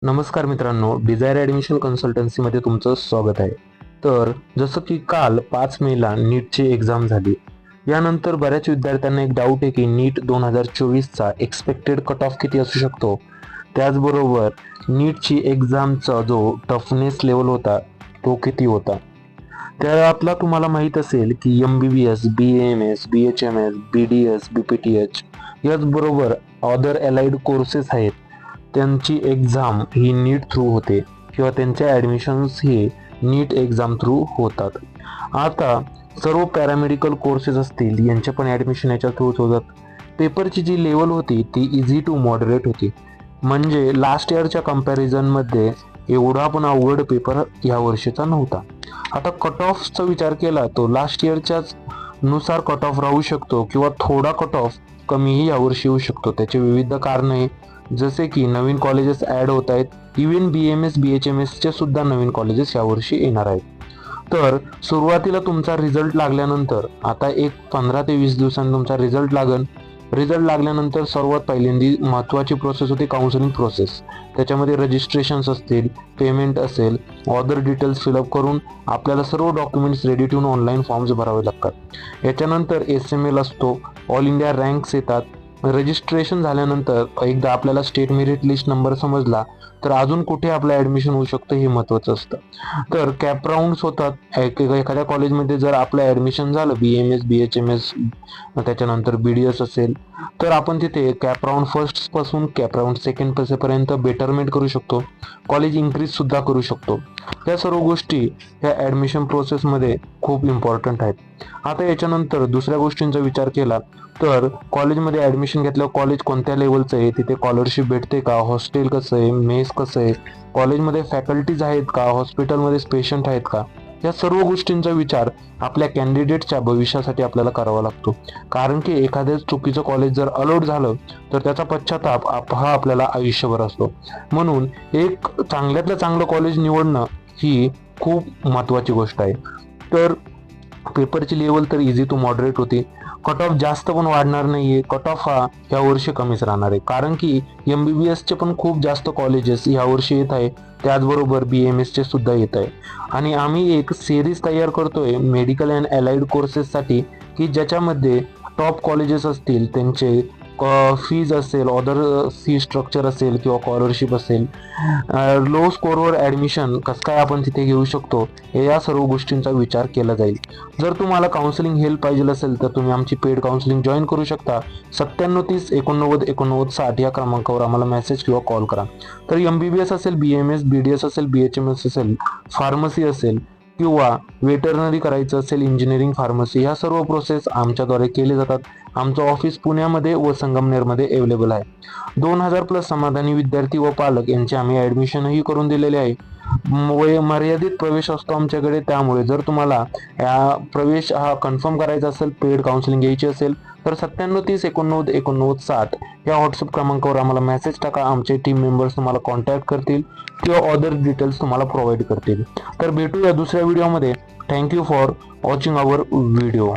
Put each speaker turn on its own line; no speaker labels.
नमस्कार मित्रांनो, Dzire admission कन्सल्टन्सीमध्ये तुमचं स्वागत आहे. तर जसं की काल 5 मेला नीटची एक्झाम झाली. यानंतर बऱ्याच विद्यार्थ्यांना एक डाऊट आहे की नीट 2024चा एक्सपेक्टेड कट ऑफ किती असू शकतो. त्याचबरोबर नीटची एक्झामचा जो टफनेस लेवल होता तो किती होता. त्यातला तुम्हाला माहीत असेल की MBBS, BAMS, BHMS, BDS, BPTH याचबरोबर अदर अलाइड कोर्सेस आहेत. त्यांची एक्झाम ही नीट थ्रू होते किंवा त्यांचे ॲडमिशन्स हे नीट एक्झाम थ्रू होतात. आता सर्व पॅरामेडिकल कोर्सेस असतील यांचे पण ॲडमिशन याच्या थ्रूच होतात. पेपरची जी लेवल होती ती इझी टू मॉडरेट होती. म्हणजे लास्ट इयरच्या कंपॅरिझनमध्ये एवढा पण अवघड पेपर या वर्षीचा नव्हता. आता कट ऑफचा विचार केला तो लास्ट इयरच्याच नुसार कट ऑफ राहू शकतो किंवा थोडा कट ऑफ कमीही यावर्षी येऊ शकतो. त्याचे विविध कारणे जसे की नवीन कॉलेजेस ॲड होत आहेत. इव्हन BMS BHMS चे सुद्धा नवीन कॉलेजेस यावर्षी येणार आहेत. तर सुरुवातीला तुमचा रिझल्ट लागल्यानंतर आता एक 15 ते 20 दिवसांनी तुमचा रिझल्ट लागन. रिझल्ट लागल्यानंतर सर्वात पहिल्यांदी महत्त्वाची प्रोसेस होती काउन्सिलिंग प्रोसेस. त्याच्यामध्ये रजिस्ट्रेशन्स असतील, पेमेंट असेल, ऑदर डिटेल्स फिलअप करून आपल्याला सर्व डॉक्युमेंट्स रेडी ठेवून ऑनलाईन फॉर्म्स भरावे लागतात. याच्यानंतर SML असतो, ऑल इंडिया रँक्स येतात. रजिस्ट्रेशन झाल्यानंतर एकदा आपल्याला स्टेट मेरिट लिस्ट नंबर समजला तर अजून कुठे आपलं ॲडमिशन होऊ शकतं हे महत्त्वाचं असतं. तर कॅप राऊंड्स होतात. एखाद्या कॉलेजमध्ये जर आपलं ॲडमिशन झालं BMS BHMS त्याच्यानंतर BDS असेल तर आपण तिथे कॅप राऊंड फर्स्ट पासून कॅप राऊंड सेकंड पर्यंत बेटरमेंट करू शकतो. कॉलेज इन्क्रीज सुद्धा करू शकतो. या सर्व गोष्टी या ॲडमिशन प्रोसेसमध्ये खूप इम्पॉर्टंट आहेत. आता याच्यानंतर दुसऱ्या गोष्टींचा विचार केला तर कॉलेजमध्ये ॲडमिशन घेतल्यावर कॉलेज कोणत्या लेवलचं आहे, तिथे स्कॉलरशिप भेटते का, हॉस्टेल कसं आहे, मेस कसं आहे, कॉलेजमध्ये फॅकल्टीज आहेत का, हॉस्पिटलमध्ये पेशंट आहेत का, या सर्व गोष्टींचा विचार आपल्या कॅन्डिडेटच्या भविष्यासाठी आपल्याला करावा लागतो. कारण की एखाद्या चुकीचं कॉलेज जर अलोट झालं तर त्याचा पश्चाताप हा आपल्याला आयुष्यभर असतो. म्हणून एक चांगल्यातलं चांगलं कॉलेज निवडणं ही खूप महत्त्वाची गोष्ट आहे. तर पेपरची लेवल तर इझी टू मॉडरेट होती. कट ऑफ जास्त पण वाढणार नाहीये. कट ऑफ हा यावर्षी कमीच राहणार आहे. कारण की MBBS चे पण खूप जास्त कॉलेजेस यावर्षी येत आहे. त्याचबरोबर BMS चे सुद्धा येत आहे. आणि आम्ही एक सिरीज तयार करतोय मेडिकल अँड अलाइड कोर्सेससाठी की ज्याच्यामध्ये टॉप कॉलेजेस असतील त्यांचे फीज असेल, ऑदर फी स्ट्रक्चर असेल किंवा स्कॉलरशिप असेल, लो स्कोरवर ॲडमिशन कसं काय आपण तिथे घेऊ शकतो या सर्व गोष्टींचा विचार केला जाईल. जर तुम्हाला काउन्सिलिंग हेल्प पाहिजे असेल तर तुम्ही आमची पेड काउन्सिलिंग जॉईन करू शकता. 9730 89 89 60 या क्रमांकावर आम्हाला मेसेज किंवा कॉल करा. तर MBBS असेल, BMS BDS असेल, BHMS असेल, फार्मसी असेल किंवा वेटरनरी करायचं असेल, इंजिनिअरिंग फार्मसी, ह्या सर्व प्रोसेस आमच्याद्वारे केले जातात. आमचं ऑफिस पुण्यामध्ये व संगमनेरमध्ये अवेलेबल आहे. 2000+ समाधानी विद्यार्थी व पालक यांचे आम्ही ॲडमिशनही करून दिलेले आहे. मर्यादित प्रवेश असतो आमच्याकडे. त्यामुळे जर तुम्हाला प्रवेश हा कन्फर्म करायचा असेल, पेड काउन्सिलिंग घ्यायची असेल तर 9730 89 89 60 या व्हॉट्सअप क्रमांकावर आम्हाला मेसेज टाका. आमचे टीम मेंबर्स तुम्हाला कॉन्टॅक्ट करतील किंवा अदर डिटेल्स तुम्हाला प्रोव्हाइड करतील. तर भेटूया दुसऱ्या व्हिडिओमध्ये. Thank you for watching our video.